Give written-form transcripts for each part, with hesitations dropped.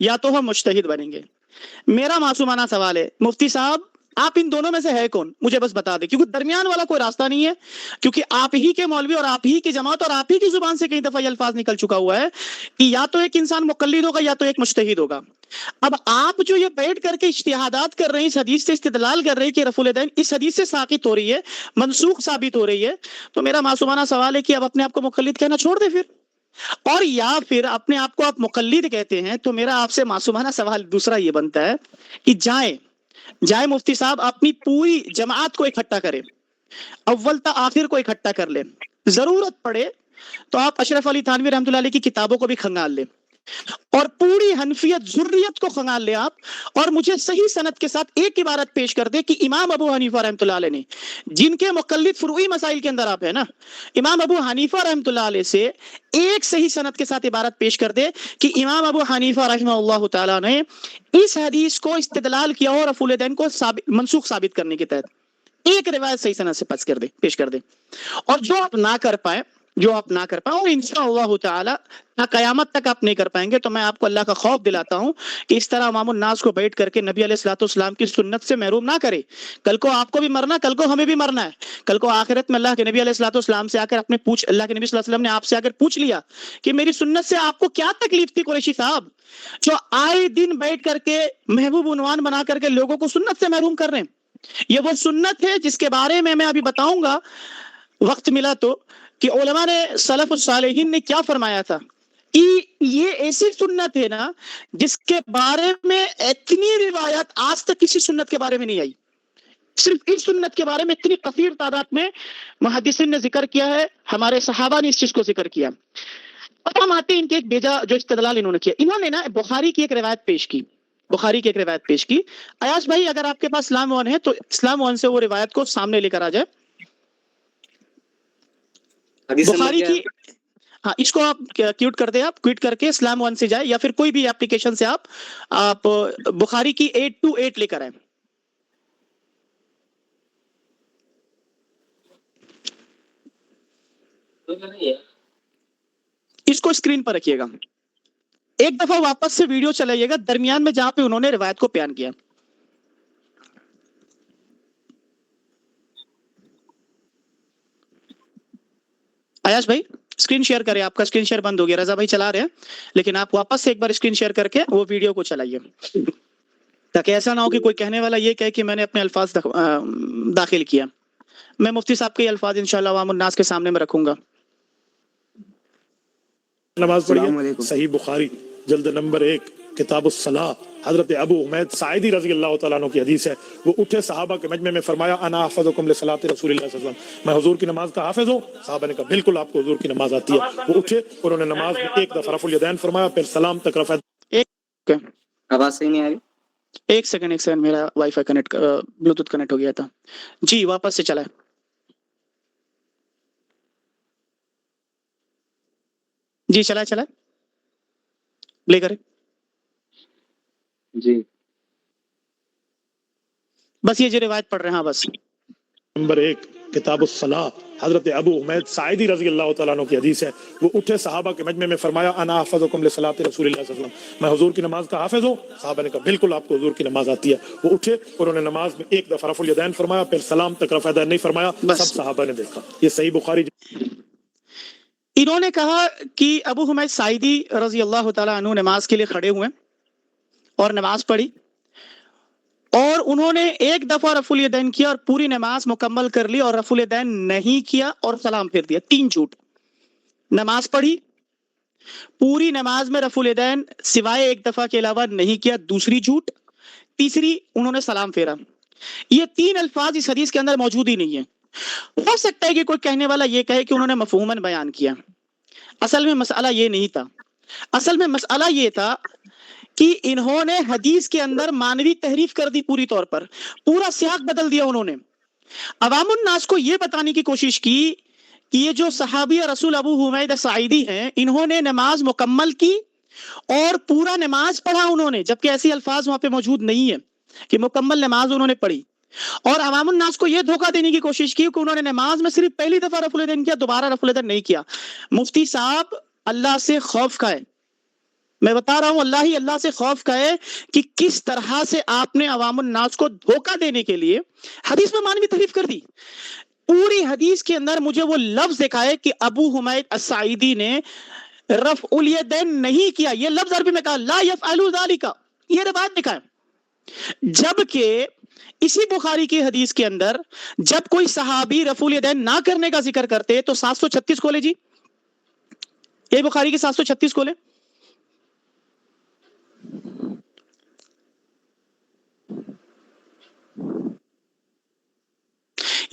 یا تو ہم مجتہد بنیں گے۔ میرا معصومانہ سوال ہے مفتی صاحب آپ ان دونوں میں سے ہے کون؟ مجھے بس بتا دیں، کیونکہ درمیان والا کوئی راستہ نہیں ہے، کیونکہ آپ ہی کے مولوی اور آپ ہی کی جماعت اور آپ ہی کی زبان سے کئی دفعہ یہ الفاظ نکل چکا ہوا ہے کہ یا تو ایک انسان مقلد ہوگا یا تو ایک مجتہد ہوگا۔ اب آپ جو یہ بیٹھ کر کے اجتہادات کر رہے ہیں، اس حدیث سے استدلال کر رہے ہیں کہ رفع الیدین اس حدیث سے ساقط ہو رہی ہے، منسوخ ثابت ہو رہی ہے، تو میرا معصومانہ سوال ہے کہ اب اپنے آپ کو مقلد کہنا چھوڑ دیں پھر، اور یا پھر اپنے آپ کو آپ مقلد کہتے ہیں تو میرا آپ سے معصومانہ سوال دوسرا یہ بنتا ہے کہ جائے مفتی صاحب اپنی پوری جماعت کو اکٹھا کرے، اول تا آخر کو اکٹھا کر لے، ضرورت پڑے تو آپ اشرف علی تھانوی رحمۃ اللہ علیہ کی کتابوں کو بھی کھنگال لیں اور پوری حنفیت ذریت کو کھنگال لے آپ، اور مجھے صحیح سند کے ساتھ ایک عبارت پیش کر دے کہ امام ابو حنیفہ رحمۃ اللہ علیہ نے، جن کے مقلد فروعی مسائل کے اندر آپ ہیں نا، امام ابو حنیفہ رحمۃ اللہ علیہ سے ایک صحیح سند کے ساتھ عبارت پیش کر دے کہ امام ابو حنیفہ رحمہ اللہ تعالیٰ نے اس حدیث کو استدلال کیا ہو رفع الیدین کو منسوخ ثابت کرنے کے تحت، ایک روایت صحیح سند سے پیش کر دے۔ اور جو آپ نہ کر پائے اور انشاءاللہ تعالی قیامت تک آپ نہیں کر پائیں گے، تو میں آپ کو اللہ کا خوف دلاتا ہوں کہ اس طرح امام الناس کو بیٹھ کر کے نبی علیہ الصلوۃ والسلام کی سنت سے محروم نہ کرے۔ کل کو آپ کو بھی مرنا، کل کو ہمیں بھی مرنا ہے، کل کو آخرت میں اللہ کے نبی علیہ الصلوۃ والسلام سے آ کر اللہ کے نبی صلی اللہ علیہ وسلم نے آپ سے آ کر پوچھ لیا کہ میری سنت سے آپ کو کیا تکلیف تھی قریشی صاحب، جو آئے دن بیٹھ کر کے محبوب عنوان بنا کر کے لوگوں کو سنت سے محروم کر رہے ہیں۔ یہ وہ سنت ہے جس کے بارے میں ابھی بتاؤں گا وقت ملا تو، کہ علماء نے سلف الصالحین نے کیا فرمایا تھا کہ یہ ایسی سنت ہے نا جس کے بارے میں اتنی روایت آج تک کسی سنت کے بارے میں نہیں آئی، صرف اس سنت کے بارے میں اتنی کثیر تعداد میں محدثین نے ذکر کیا ہے، ہمارے صحابہ نے اس چیز کو ذکر کیا۔ اب ہم آتے ہیں ان کے ایک بیجا جو استدلال انہوں نے کیا، انہوں نے نا بخاری کی ایک روایت پیش کی۔ ایاز بھائی اگر آپ کے پاس اسلام ون ہے تو اسلام ون سے وہ روایت کو سامنے لے کر آ جائے، بخاری کی، ہاں اس کو آپ کیوٹ کر دیں، آپ کوئٹ کر کے اسلام ون سے جائے یا پھر کوئی بھی اپلیکیشن سے آپ بخاری کی 828 لے کر آئے۔ اس کو اسکرین پر رکھیے گا، ایک دفعہ واپس سے ویڈیو چلائیے گا درمیان میں جہاں پہ انہوں نے روایت کو بیان کیا۔ ایاز بھائی اسکرین شیئر کریں، آپ کا اسکرین شیئر بند ہو گیا، رضا بھائی چلا رہے ہیں لیکن آپ واپس سے ایک بار اسکرین شیئر کر کے وہ ویڈیو کو چلائیے، تاکہ ایسا نہ ہو کہ کوئی کہنے والا یہ کہے کہ میں نے اپنے الفاظ داخل کیا۔ میں مفتی صاحب کے الفاظ انشاءاللہ عوام الناس کے سامنے میں رکھوں گا۔ نماز پڑھیے، صحیح بخاری جلد نمبر 1 کتاب الصلاح، حضرت ابو حمید ساعدی رضی اللہ تعالیٰ عنہ کی حدیث ہے، وہ اٹھے صحابہ کے مجمع میں فرمایا انا احفظکم لصلاۃ رسول اللہ صلی اللہ علیہ وسلم، میں حضور کی نماز کا حافظ ہوں۔ صحابہ نے کہا بالکل آپ کو حضور کی نماز آتی ہے۔ وہ اٹھے، انہوں نے نماز میں ایک دفعہ رفع الیدین فرمایا، پھر سلام تک رفع۔ آواز صحیح نہیں آ رہی؟ ایک سیکنڈ میرا wi fi connect bluetooth connect ہو گیا تھا جی، واپس سے چلائے جی، چلائے پلے کریں جی، بس یہ جو روایت پڑھ رہے ہیں، ہاں بس نمبر 1 کتاب الصلاح، حضرت ابو حمید ساعدی رضی اللہ تعالیٰ عنہ کی حدیث ہے، وہ اٹھے صحابہ کے مجمع میں فرمایا انا احفظکم لصلاۃ رسول اللہ صلی اللہ علیہ وسلم، میں حضور کی نماز کا حافظ ہوں۔ صحابہ نے کہا بالکل آپ کو حضور کی نماز آتی ہے۔ وہ اٹھے، انہوں نے نماز میں ایک دفعہ رفع الیدین فرمایا، پھر سلام تک رفع الیدین نہیں فرمایا۔ سب صحابہ نے دیکھا۔ یہ صحیح بخاری۔ انہوں نے کہا کہ ابو حمید ساعدی رضی اللہ تعالیٰ عنہ نماز کے لیے کھڑے ہوئے اور نماز پڑھی، اور انہوں نے ایک دفعہ رفع الیدین کیا اور پوری نماز مکمل کر لی، اور رفع الیدین نہیں کیا اور سلام پھیر دیا۔ 3 جھوٹ۔ نماز پڑھی، پوری نماز میں رفع الیدین سوائے ایک دفعہ کے علاوہ نہیں کیا، دوسری جھوٹ، تیسری انہوں نے سلام پھیرا۔ یہ 3 الفاظ اس حدیث کے اندر موجود ہی نہیں ہیں۔ ہو سکتا ہے کہ کوئی کہنے والا یہ کہے کہ انہوں نے مفہوماً بیان کیا، اصل میں مسئلہ یہ نہیں تھا۔ اصل میں مسئلہ یہ تھا کہ انہوں نے حدیث کے اندر مانوی تحریف کر دی، پوری طور پر پورا سیاق بدل دیا۔ انہوں نے عوام الناس کو یہ بتانے کی کوشش کی کہ یہ جو صحابی رسول ابو حمید ساعدی ہیں، انہوں نے نماز مکمل کی اور پورا نماز پڑھا انہوں نے، جبکہ ایسی الفاظ وہاں پہ موجود نہیں ہے کہ مکمل نماز انہوں نے پڑھی۔ اور عوام الناس کو یہ دھوکہ دینے کی کوشش کی کہ انہوں نے نماز میں صرف پہلی دفعہ رفع الیدین کیا، دوبارہ رفع الیدین نہیں کیا۔ مفتی صاحب اللہ سے خوف کھائے، میں بتا رہا ہوں اللہ سے خوف کھائے کہ کس طرح سے آپ نے عوام الناس کو دھوکہ دینے کے لیے حدیث میں معنوی تحریف کر دی. پوری حدیث کے اندر مجھے وہ لفظ دکھائے کہ ابو حمید الساعدی نے رفع الیدین نہیں کیا. یہ لفظ عربی میں کہا لا یفعل ذالک، یہ روایت دکھائے. جبکہ اسی بخاری کی حدیث کے اندر جب کوئی صحابی رفع الیدین نہ کرنے کا ذکر کرتے تو 736 کھولے جی، یہ بخاری کی 736 کھولے.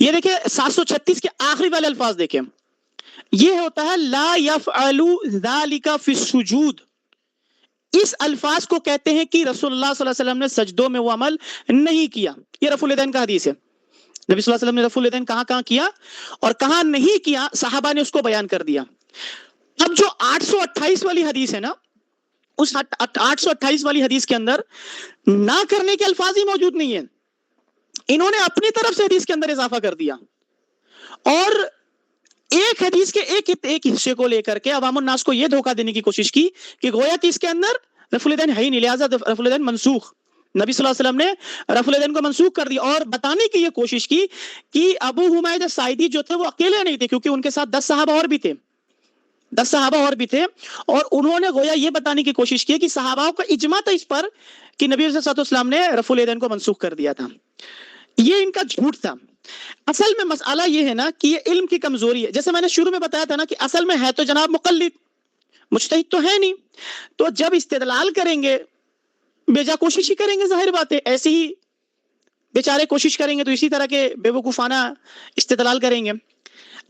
یہ دیکھیں 736 کے آخری والے الفاظ دیکھیں، یہ ہوتا ہے لا یفعل ذالک فی السجود. اس الفاظ کو کہتے ہیں کہ رسول اللہ صلی اللہ علیہ وسلم نے سجدوں میں وہ عمل نہیں کیا. یہ رفع الیدین کا حدیث ہے. نبی صلی اللہ علیہ وسلم نے رفع الیدین کہاں کیا اور کہاں نہیں کیا، صحابہ نے اس کو بیان کر دیا. اب جو 828 والی حدیث ہے نا، اس 828 والی حدیث کے اندر نہ کرنے کے الفاظ ہی موجود نہیں ہیں. انہوں نے اپنی طرف سے حدیث کے اندر اضافہ کر دیا اور ایک حدیث کے ایک حصے کو لے کر کے عوام الناس کو یہ دھوکہ دینے کی کوشش کی کہ گویا کہ اس کے اندر رفع الیدین ہے ہی نہیں، لہٰذا رفع الیدین منسوخ. نبی صلی اللہ علیہ وسلم نے رفع الیدین کو منسوخ کر دیا اور بتانے کی یہ کوشش کی کہ ابو حمید الساعدی جو تھے وہ اکیلے نہیں تھے، کیونکہ ان کے ساتھ 10 صحابہ اور بھی تھے اور انہوں نے گویا یہ بتانے کی کوشش کی کہ صحابہ کا اجماع تھا اس پر کہ نبی صلی اللہ علیہ وسلم نے رفع الیدین کو منسوخ کر دیا تھا. یہ ان کا جھوٹ تھا. اصل میں مسئلہ یہ ہے نا کہ یہ علم کی کمزوری ہے. جیسے میں نے شروع میں بتایا تھا نا کہ اصل میں ہے تو جناب مقلد، مجتہد تو ہے نہیں. تو جب استدلال کریں گے بیجا کوشش ہی کریں گے، ظاہر بات ہے. ایسے ہی بیچارے کوشش کریں گے تو اسی طرح کے بے وقوفانہ استدلال کریں گے.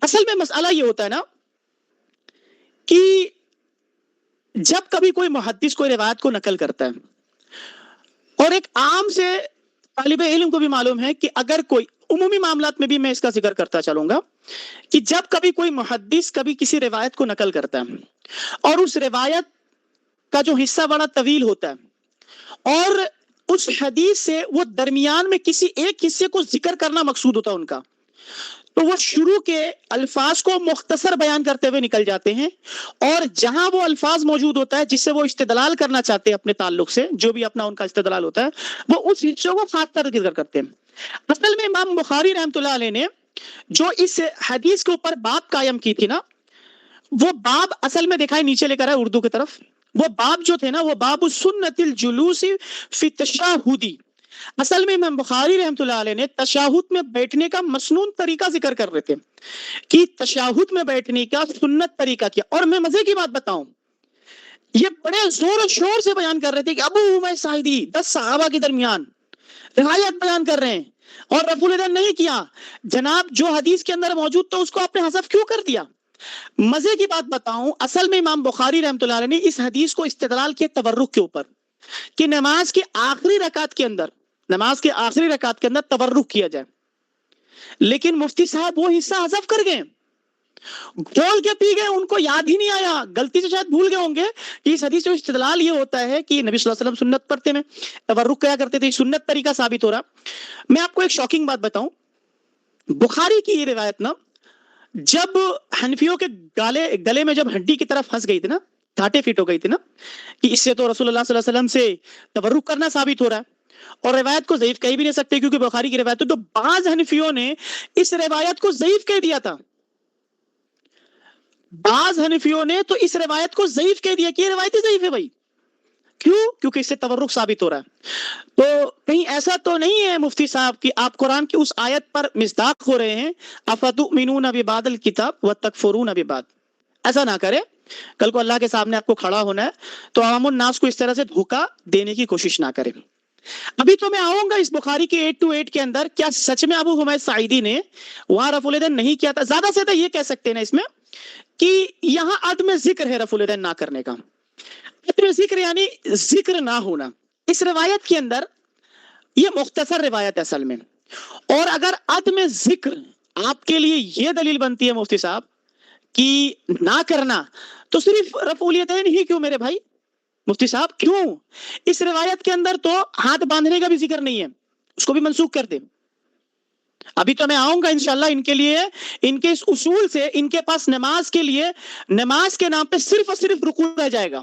اصل میں مسئلہ یہ ہوتا ہے نا کہ جب کبھی کوئی محدث کوئی روایت کو نقل کرتا ہے اور ایک عام سے طالب علم کو بھی معلوم ہے کہ اگر کوئی عمومی معاملات میں بھی میں اس کا ذکر کرتا چلوں گا کہ جب کبھی کوئی محدث کبھی کسی روایت کو نقل کرتا ہے اور اس روایت کا جو حصہ بڑا طویل ہوتا ہے اور اس حدیث سے وہ درمیان میں کسی ایک حصے کو ذکر کرنا مقصود ہوتا ہے ان کا، تو وہ شروع کے الفاظ کو مختصر بیان کرتے ہوئے نکل جاتے ہیں اور جہاں وہ الفاظ موجود ہوتا ہے جس سے وہ استدلال کرنا چاہتے ہیں اپنے تعلق سے، جو بھی اپنا ان کا استدلال ہوتا ہے، وہ اس حصے کو خاص طرح ذکر کرتے ہیں. اصل میں امام بخاری رحمۃ اللہ علیہ نے جو اس حدیث کے اوپر باب قائم کی تھی نا، وہ باب اصل میں دکھائے نیچے لے کر ہے اردو کی طرف. وہ باب جو تھے نا، وہ باب سنت الجلوس فی التشہد. اصل میں امام بخاری رحمۃ اللہ علیہ نے تشہد میں بیٹھنے کا مسنون طریقہ ذکر کر رہے تھے کہ تشہد میں بیٹھنے کا سنت طریقہ کیا. اور میں مزے کی بات بتاؤں، یہ بڑے زور و شور سے بیان کر رہے تھے کہ ابو حمید الساعدی 10 صحابہ کے درمیان روایت بیان کر رہے ہیں اور رفع الیدین نہیں کیا. جناب جو حدیث کے اندر موجود تو اس کو آپ نے حذف کیوں کر دیا؟ مزے کی بات بتاؤں، اصل میں امام بخاری رحمۃ اللہ علیہ نے اس حدیث کو استدلال کیا تورک کے اوپر کہ نماز کے آخری رکعت کے اندر تورک کیا جائے، لیکن مفتی صاحب وہ حصہ حذف کر گئے، کھول کے پی گئے، ان کو یاد ہی نہیں آیا، غلطی سے شاید بھول گئے ہوں گے کہ اس حدیث سے استدلال یہ ہوتا ہے کہ نبی صلی اللہ علیہ وسلم سنت پڑھتے میں تورک کیا کرتے تھے، سنت طریقہ ثابت ہو رہا. میں آپ کو ایک شاکنگ بات بتاؤں، بخاری کی یہ روایت نا جب حنفیوں کے گلے میں جب ہڈی کی طرف پھنس گئی تھی نا، گھاٹے فٹ ہو گئی تھی نا کہ اس سے تو رسول اللہ صلی اللہ علیہ وسلم سے تورک کرنا ثابت ہو رہا ہے اور روایت کو ضعیف کہہ بھی نہیں سکتے کیونکہ بخاری کی روایت، تو بعض حنفیوں نے اس روایت کو ضعیف کہہ دیا تھا. بعض حنفیوں نے تو اس روایت کو ضعیف کہہ دیا کہ یہ روایت ضعیف ہے بھائی. کیوں؟ کیونکہ اس سے تورک ثابت ہو رہا ہے. تو کہیں ایسا تو نہیں ہے مفتی صاحب کہ آپ قرآن کی اس آیت پر مصداق ہو رہے ہیں افتؤمنون ببعض الکتاب وتکفرون ببعض؟ ایسا نہ کرے، کل کو اللہ کے سامنے آپ کو کھڑا ہونا ہے تو عوام الناس کو اس طرح سے دھوکہ دینے کی کوشش نہ کرے. ابھی تو میں آؤں گا اس بخاری کے 828 کے اندر، کیا سچ میں ابو حمید الساعدی نے وہاں رفع الیدین نہیں کیا تھا؟ زیادہ سے زیادہ یہ کہہ سکتے ہیں نا اس میں کہ یہاں عدم ذکر ہے رفع الیدین نہ کرنے کا. عدم ذکر یعنی ذکر نہ ہونا. اس روایت کے اندر یہ مختصر روایت اصل میں، اور اگر عدم ذکر آپ کے لیے یہ دلیل بنتی ہے مفتی صاحب کہ نہ کرنا، تو صرف رفع الیدین ہی کیوں میرے بھائی مفتی صاحب؟ کیوں؟ اس روایت کے اندر تو ہاتھ باندھنے کا بھی ذکر نہیں ہے، اس کو بھی منسوخ کر دیں. ابھی تو میں آؤں گا انشاءاللہ ان کے لیے، ان کے اس اصول سے ان کے پاس نماز کے لیے، نماز کے نام پہ صرف اور صرف رکوع رہ جائے گا.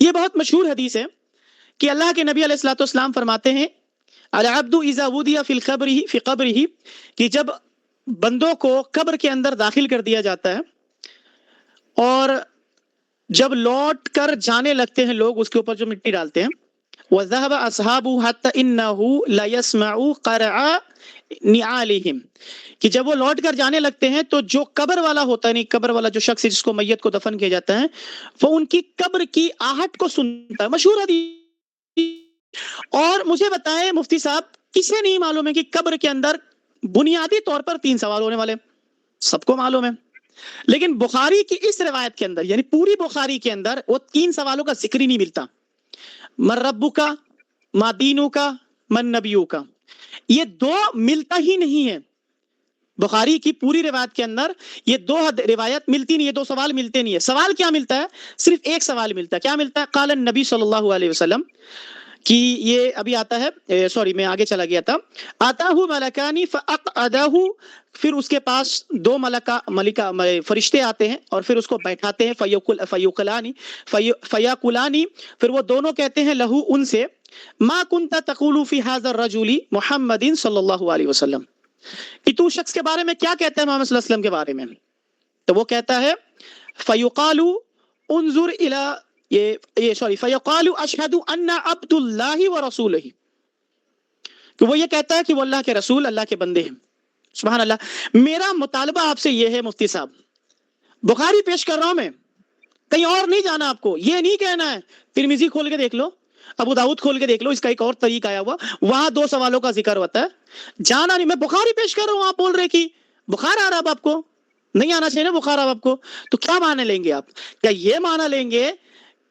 یہ بہت مشہور حدیث ہے کہ اللہ کے نبی علیہ الصلوۃ والسلام فرماتے ہیں العبد اذا وضع فی قبرہ کہ جب بندوں کو قبر کے اندر داخل کر دیا جاتا ہے اور جب لوٹ کر جانے لگتے ہیں لوگ اس کے اوپر جو مٹی ڈالتے ہیں وذهب اصحابه حتى انه لا يسمع قرع نعالهم کہ جب وہ لوٹ کر جانے لگتے ہیں تو جو قبر والا ہوتا ہے، نہیں قبر والا جو شخص جس کو میت کو دفن کیا جاتا ہے، وہ ان کی قبر کی آہٹ کو سنتا ہے. مشہور حدیث. اور مجھے بتائیں مفتی صاحب، کسے نہیں معلوم ہے کہ قبر کے اندر بنیادی طور پر 3 سوال ہونے والے؟ سب کو معلوم ہے. لیکن بخاری کی اس روایت کے اندر، یعنی پوری بخاری کے اندر، وہ 3 سوالوں کا ذکر ہی نہیں ملتا. من ربک، ما دینک، من نبیک. یہ 2 ملتا ہی نہیں ہے. بخاری کی پوری روایت کے اندر یہ 2 روایت ملتی نہیں ہے، 2 سوال ملتے نہیں ہے. سوال کیا ملتا ہے؟ صرف ایک سوال ملتا ہے. کیا ملتا ہے؟ قال النبی صلی اللہ علیہ وسلم کہ یہ ابھی آتا ہے، سوری میں آگے چلا گیا تھا. آتاہ ملکانی فاقعدہ، پھر اس کے پاس 2 ملکہ فرشتے آتے ہیں اور پھر اس کو بیٹھاتے ہیں. فیقولانی، پھر وہ دونوں کہتے ہیں لہو ان سے، ما کنت تقول فی ھذا الرجل محمد صلی اللہ علیہ وسلم، کہ تو شخص کے بارے میں کیا کہتا ہے محمد صلی اللہ علیہ وسلم کے بارے میں؟ تو وہ کہتا ہے فیقال انظر الی فیقال اشہد ان عبد اللہ ورسولہ، کہ وہ یہ کہتا ہے کہ وہ اللہ کے رسول، اللہ کے بندے ہیں. سبحان اللہ. میرا مطالبہ آپ سے یہ ہے مفتی صاحب، بخاری پیش کر رہا ہوں میں، کہیں اور نہیں جانا آپ کو. یہ نہیں کہنا ہے ترمذی کھول کے دیکھ لو، ابو داؤد کھول کے دیکھ لو، اس کا ایک اور طریقہ آیا ہوا، وہاں 2 سوالوں کا ذکر ہوتا ہے. جانا نہیں. میں بخاری پیش کر رہا ہوں، آپ بول رہے کہ بخار آ رہا اب آپ کو، نہیں آنا چاہیے نا بخار اب آپ کو. تو کیا معنی لیں گے آپ؟ کیا یہ معنی لیں گے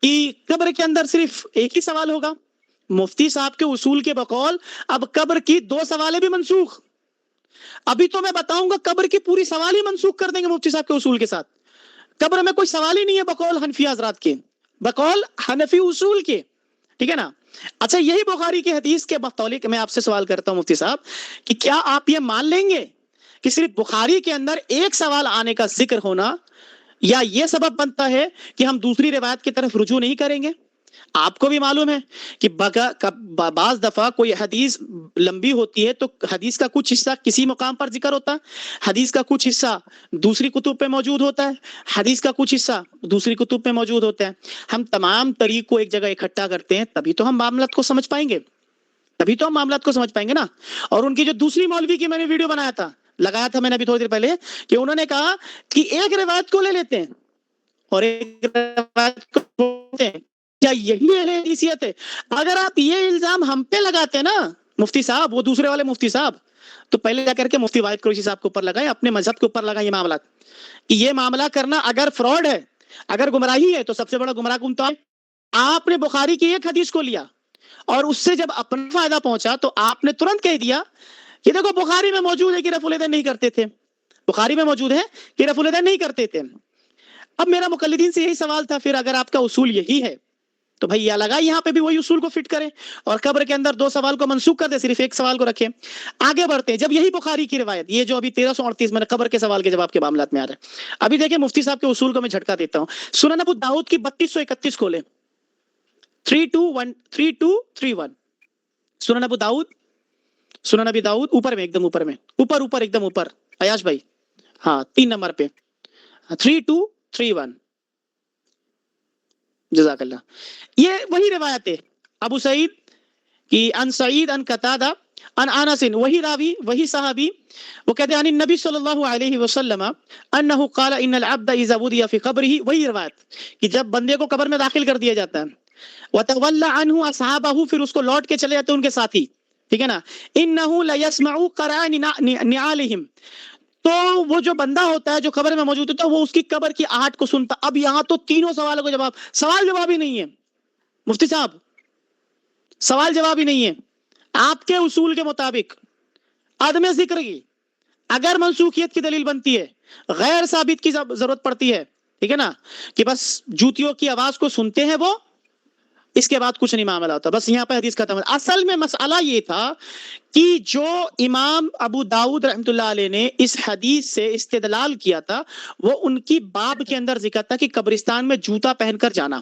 کہ قبر کے اندر صرف ایک ہی سوال ہوگا؟ مفتی صاحب کے اصول کے بقول اب قبر کی 2 سوالیں بھی منسوخ. ابھی تو میں بتاؤں گا قبر کی پوری سوال ہی منسوخ کر دیں گے مفتی صاحب کے اصول کے ساتھ. قبر میں کوئی سوال ہی نہیں ہے بقول حنفی حضرات کے، بقول حنفی اصول کے. ٹھیک ہے نا؟ اچھا، یہی بخاری کی حدیث کے متعلق میں آپ سے سوال کرتا ہوں مفتی صاحب کہ کیا آپ یہ مان لیں گے کہ صرف بخاری کے اندر ایک سوال آنے کا ذکر ہونا یا یہ سبب بنتا ہے کہ ہم دوسری روایت کی طرف رجوع نہیں کریں گے؟ آپ کو بھی معلوم ہے کہ بعض دفعہ کوئی حدیث لمبی ہوتی ہے تو حدیث کا کچھ حصہ کسی مقام پر ذکر ہوتا ہے، حدیث کا کچھ حصہ دوسری کتب پہ موجود ہوتا ہے، حدیث کا کچھ حصہ دوسری کتب پہ موجود ہوتا ہے. ہم تمام طریق کو ایک جگہ اکٹھا کرتے ہیں تبھی تو ہم معاملات کو سمجھ پائیں گے، تبھی تو ہم معاملات کو سمجھ پائیں گے نا. اور ان کی جو دوسری مولوی کی میں نے ویڈیو لگایا تھا میں نے ابھی تھوڑی دیر پہلے، کہ انہوں نے کہا کہ ایک روایت کو لے لیتے ہیں اور ایک روایت کو لیتے ہیں. کیا یہی اہل حدیثیت ہے؟ اگر آپ یہ الزام ہم پہ لگاتے ہیں نا مفتی صاحب، وہ دوسرے والے مفتی صاحب، تو پہلے جا کر کے مفتی واحد قریشی صاحب کے اوپر لگائیں، اپنے مذہب کے اوپر لگائیں یہ معاملات. کہ یہ معاملہ کرنا اگر فراڈ ہے، اگر گمراہی ہے، تو سب سے بڑا گمراہ کون تھا؟ آپ نے بخاری کی ایک حدیث کو لیا اور اس سے جب اپنا فائدہ پہنچا تو آپ نے ترنت کہہ دیا کہ دیکھو بخاری میں موجود ہے کہ رفع الیدین نہیں کرتے تھے، بخاری میں موجود ہے کہ رفع الیدین نہیں کرتے تھے. اب میرا مقلدین سے یہی سوال تھا، پھر اگر آپ کا اصول یہی ہے تو بھائی یا لگا یہاں پہ بھی وہی اصول کو فٹ کریں اور قبر کے اندر 2 سوال کو منسوخ کر دیں، صرف ایک سوال کو رکھیں. آگے بڑھتے ہیں. جب یہی بخاری کی روایت، یہ جو ابھی 1338 میں قبر کے سوال کے جواب کے معاملات میں آ رہا ہے، ابھی دیکھیں مفتی صاحب کے اصول کو میں جھٹکا دیتا ہوں. سنن ابو داؤد کی 3231 کھولیں، 3231 سنن ابو داؤد، سنن ابی داؤد، اوپر میں ایک دم اوپر میں، اوپر ایک دم اوپر، عیاش بھائی، ہاں 3 نمبر پہ 3231. جزاک اللہ. یہ وہی روایت ہے ابو سعید کی، ان سعید ان قتادہ ان انس، وہی راوی وہی صحابی، وہ کہتے ہیں ان النبی صلی اللہ علیہ وسلم انه قال ان العبد اذا وضع في قبره، وہی روایت کہ جب بندے کو قبر میں داخل کر دیا جاتا ہے، وتولى عنه اصحابه، پھر اس کو لوٹ کے چلے جاتے ہیں ان کے ساتھی. ٹھیک ہے نا؟ انه لا يسمع قرع نعالهم، تو وہ جو بندہ ہوتا ہے جو قبر میں موجود ہوتا ہے وہ اس کی قبر کی آہٹ کو سنتا. اب یہاں تو تینوں سوالوں کا جواب، سوال جواب ہی نہیں ہے مفتی صاحب، سوال جواب ہی نہیں ہے. آپ کے اصول کے مطابق عدم ذکر کی اگر منسوخیت کی دلیل بنتی ہے، غیر ثابت کی ضرورت پڑتی ہے، ٹھیک ہے نا، کہ بس جوتیوں کی آواز کو سنتے ہیں وہ، اس کے بعد کچھ نہیں معاملہ ہوتا، بس یہاں پہ حدیث ختم ہے. اصل میں مسئلہ یہ تھا کہ جو امام ابو داؤد رحمۃ اللہ علیہ نے اس حدیث سے استدلال کیا تھا وہ ان کی باب کے اندر ذکر تھا کہ قبرستان میں جوتا پہن کر جانا.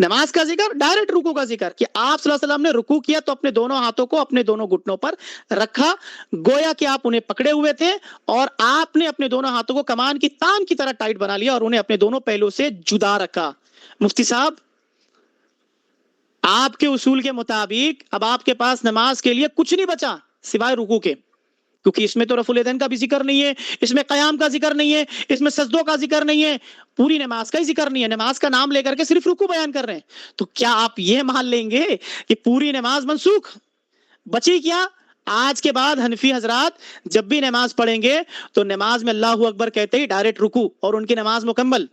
نماز کا ذکر ڈائریکٹ رکوع کا ذکر کہ آپ صلی اللہ علیہ وسلم نے رکوع کیا تو اپنے دونوں ہاتھوں کو اپنے دونوں گھٹنوں پر رکھا، گویا کہ آپ انہیں پکڑے ہوئے تھے اور آپ نے اپنے دونوں ہاتھوں کو کمان کی تان کی طرح ٹائٹ بنا لیا اور انہیں اپنے دونوں پہلو سے جدا رکھا۔ مفتی صاحب آپ کے اصول کے مطابق اب آپ کے پاس نماز کے لیے کچھ نہیں بچا سوائے رکوع کے، کیونکہ اس میں تو رفع الیدین کا بھی ذکر نہیں ہے، اس میں قیام کا ذکر نہیں ہے، اس میں سجدوں کا ذکر نہیں ہے، پوری نماز کا ہی ذکر نہیں ہے، نماز کا نام لے کر کے صرف رکوع بیان کر رہے ہیں۔ تو کیا آپ یہ مان لیں گے کہ پوری نماز منسوخ؟ بچی کیا؟ آج کے بعد حنفی حضرات جب بھی نماز پڑھیں گے تو نماز میں اللہ اکبر کہتے ہی ڈائریکٹ رکوع اور ان کی نماز مکمل۔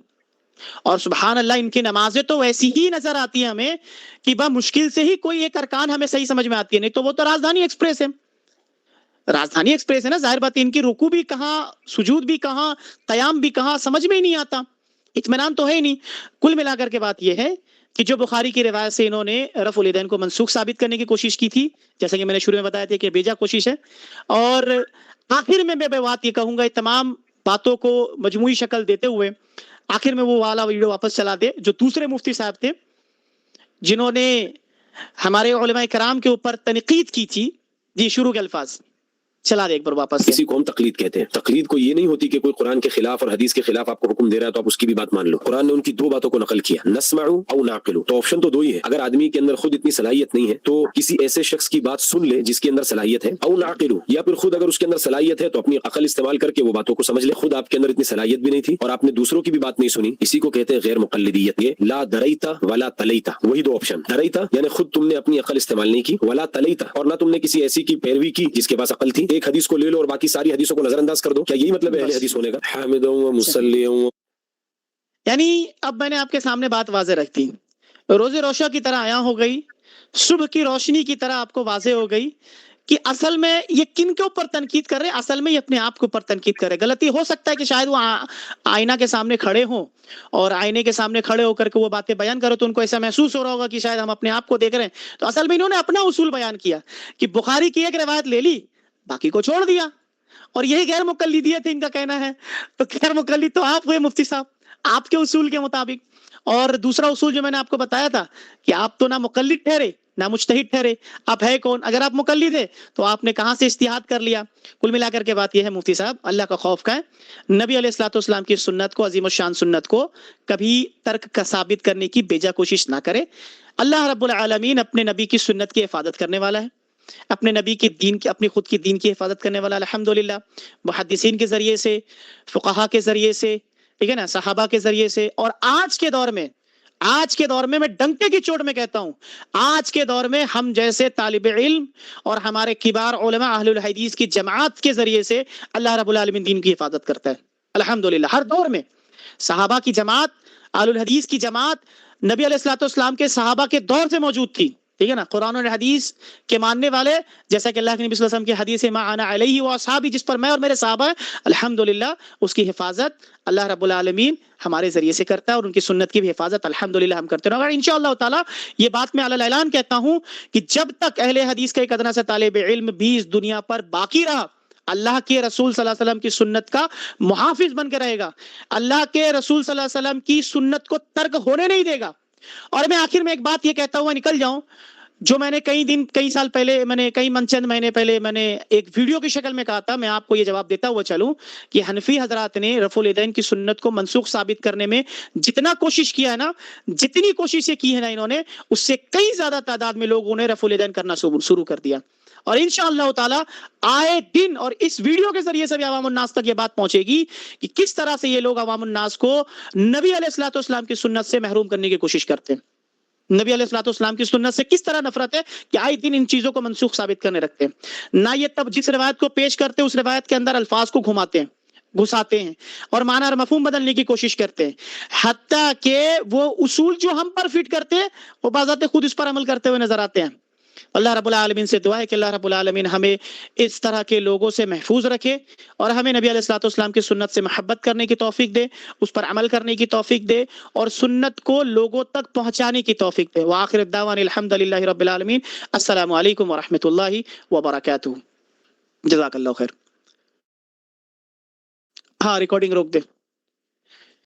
اور سبحان اللہ ان کی نمازیں تو ویسی ہی نظر آتی ہیں ہمیں کہ مشکل سے ہی کوئی ایک ارکان ہمیں صحیح سمجھ میں آتی ہے، نہیں تو وہ تو راجدھانی ایکسپریس ہے، راجدھانی ایکسپریس ہے نا، ظاہر بات ان کی رکوع بھی کہاں، سجود بھی کہاں، قیام بھی کہاں، سمجھ میں ہی نہیں آتا، اطمینان تو ہے ہی نہیں۔ کل ملا کر کے بات یہ ہے کہ جو بخاری کی روایت سے انہوں نے رفع الیدین کو منسوخ ثابت کرنے کی کوشش کی تھی، جیسا کہ میں نے شروع میں بتایا تھا کہ بیجا کوشش ہے، اور آخر میں میں بات یہ کہوں گا تمام باتوں کو مجموعی شکل دیتے ہوئے آخر میں وہ والا ویڈیو واپس چلا دے جو دوسرے مفتی صاحب تھے جنہوں نے ہمارے علماء کرام کے اوپر تنقید کی تھی۔ جی شروع کے الفاظ چلا دے ایک بار واپس سے۔ اسی کو ہم تقلید کہتے ہیں۔ تقلید کو یہ نہیں ہوتی کہ کوئی قرآن کے خلاف اور حدیث کے خلاف آپ کو حکم دے رہا ہے تو آپ اس کی بھی بات مان لو۔ قرآن نے ان کی دو باتوں کو نقل کیا، نسمع او نعقل، تو آپشن تو دو ہی ہے۔ اگر آدمی کے اندر خود اتنی صلاحیت نہیں ہے تو کسی ایسے شخص کی بات سن لے جس کے اندر صلاحیت ہے، او نعقل، یا پھر خود اگر اس کے اندر صلاحیت ہے تو اپنی عقل استعمال کر کے وہ باتوں کو سمجھ لے۔ خود آپ کے اندر اتنی صلاحیت بھی نہیں تھی اور آپ نے دوسروں کی بھی بات نہیں سنی، اسی کو کہتے ہیں غیر مقلدیت۔ یہ لا دریتا ولا تلیتا، وہی دو آپشن۔ دریتا یعنی خود تم نے اپنی عقل استعمال نہیں کی، ولا تلیتا اور نہ تم نے کسی ایسی کی پیروی کی جس کے پاس عقل تھی۔ ایک حدیث کو لے لو اور باقی ساری حدیثوں کو نظر انداز کر دو، کیا یہی مطلب ہے اہل حدیث ہونے کا؟ حامدوں و مسلیوں۔ یعنی اب میں نے آپ کے سامنے بات واضح رکھ دی، روز روشن کی طرح آیا ہو گئی، صبح کی روشنی کی طرح آپ کو واضح ہو گئی کہ اصل میں یہ کن کے اوپر تنقید کر رہے ہیں، اصل میں یہ اپنے آپ کے اوپر تنقید کر رہے۔ غلطی ہو سکتا ہے کہ شاید وہ آئینہ کے سامنے کھڑے ہوں اور آئینے کے سامنے کھڑے ہو کر کے وہ باتیں بیان کرو تو ان کو ایسا محسوس ہو رہا ہوگا کہ شاید ہم اپنے آپ کو دیکھ رہے ہیں، تو اصل میں انہوں نے اپنا اصول بیان کیا کہ بخاری کی ایک روایت لے لی باقی کو چھوڑ دیا، اور یہی غیر مقلدیت ان کا کہنا ہے۔ تو غیر مقلد تو آپ ہوئے مفتی صاحب آپ کے اصول کے مطابق۔ اور دوسرا اصول جو میں نے آپ کو بتایا تھا کہ آپ تو نہ مقلد ٹھہرے نہ مجتہد ٹھہرے، آپ ہے کون؟ اگر آپ مقلد ہے تو آپ نے کہاں سے اجتہاد کر لیا؟ کل ملا کر کے بات یہ ہے مفتی صاحب، اللہ کا خوف کریں، نبی علیہ الصلوۃ والسلام کی سنت کو، عظیم الشان سنت کو کبھی ترک کا ثابت کرنے کی بیجا کوشش نہ کرے۔ اللہ رب العالمین اپنے نبی کی سنت کی حفاظت کرنے والا ہے، اپنے نبی کی دین کی، اپنی خود کی دین کی حفاظت کرنے والا الحمدللہ، محدثین کے ذریعے سے، فقہا کے ذریعے سے، ٹھیک ہے نا، صحابہ کے ذریعے سے، اور آج کے دور میں میں ڈنکے کی چوٹ میں کہتا ہوں، آج کے دور میں ہم جیسے طالب علم اور ہمارے کبار علماء اہل الحدیث کی جماعت کے ذریعے سے اللہ رب العالمین دین کی حفاظت کرتا ہے الحمدللہ۔ ہر دور میں صحابہ کی جماعت، اہل الحدیث کی جماعت نبی علیہ الصلوۃ والسلام کے صحابہ کے دور سے موجود تھی، ٹھیک ہے نا، قرآن اور حدیث کے ماننے والے، جیسا کہ اللہ کے نبی صلی اللہ علیہ وسلم کی حدیث ما انا علیہ واصحابی، جس پر میں اور میرے صحابہ ہیں، الحمدللہ اس کی حفاظت اللہ رب العالمین ہمارے ذریعے سے کرتا ہے، اور ان کی سنت کی بھی حفاظت الحمدللہ ہم کرتے ہیں۔ اگر انشاءاللہ تعالی یہ بات میں علی الاعلان کہتا ہوں کہ جب تک اہل حدیث کا ایک ادنا سے طالب علم بھی اس دنیا پر باقی رہا، اللہ کے رسول صلی اللہ علیہ وسلم کی سنت کا محافظ بن کے رہے گا، اللہ کے رسول صلی اللہ علیہ وسلم کی سنت کو ترک ہونے نہیں دے گا۔ اور میں آخر میں ایک بات یہ کہتا ہوا نکل جاؤں، جو میں نے کئی سال پہلے، میں نے چند مہینے پہلے میں نے ایک ویڈیو کی شکل میں کہا تھا، میں آپ کو یہ جواب دیتا ہوا چلوں کہ حنفی حضرات نے رفع الیدین کی سنت کو منسوخ ثابت کرنے میں جتنا کوشش کیا ہے نا، جتنی کوشش کی ہے نا انہوں نے، اس سے کئی زیادہ تعداد میں لوگوں نے رفع الیدین کرنا شروع کر دیا، اور انشاءاللہ تعالی آئے دن، اور اس ویڈیو کے ذریعے سے بھی عوام الناس تک یہ بات پہنچے گی کہ کس طرح سے یہ لوگ عوام الناس کو نبی علیہ الصلوۃ والسلام کی سنت سے محروم کرنے کی کوشش کرتے ہیں، نبی علیہ الصلوۃ والسلام کی سنت سے کس طرح نفرت ہے کہ آئے دن ان چیزوں کو منسوخ ثابت کرنے رکھتے ہیں، نہ یہ تب جس روایت کو پیش کرتے اس روایت کے اندر الفاظ کو گھساتے ہیں اور معنی اور مفہوم بدلنے کی کوشش کرتے ہیں، حتیٰ کہ وہ اصول جو ہم پر فٹ کرتے ہیں وہ بذات خود اس پر عمل کرتے ہوئے نظر آتے ہیں۔ اللہ رب العالمین سے دعا ہے کہ اللہ رب العالمین ہمیں اس طرح کے لوگوں سے محفوظ رکھے اور ہمیں نبی علیہ الصلوۃ والسلام کی سنت سے محبت کرنے کی توفیق دے، اس پر عمل کرنے کی توفیق دے، اور سنت کو لوگوں تک پہنچانے کی توفیق دے۔ وآخر الدعوانا الحمدللہ رب العالمین۔ السلام علیکم ورحمۃ اللہ وبرکاتہ۔ جزاک اللہ خیر۔ ہاں ریکارڈنگ روک دے۔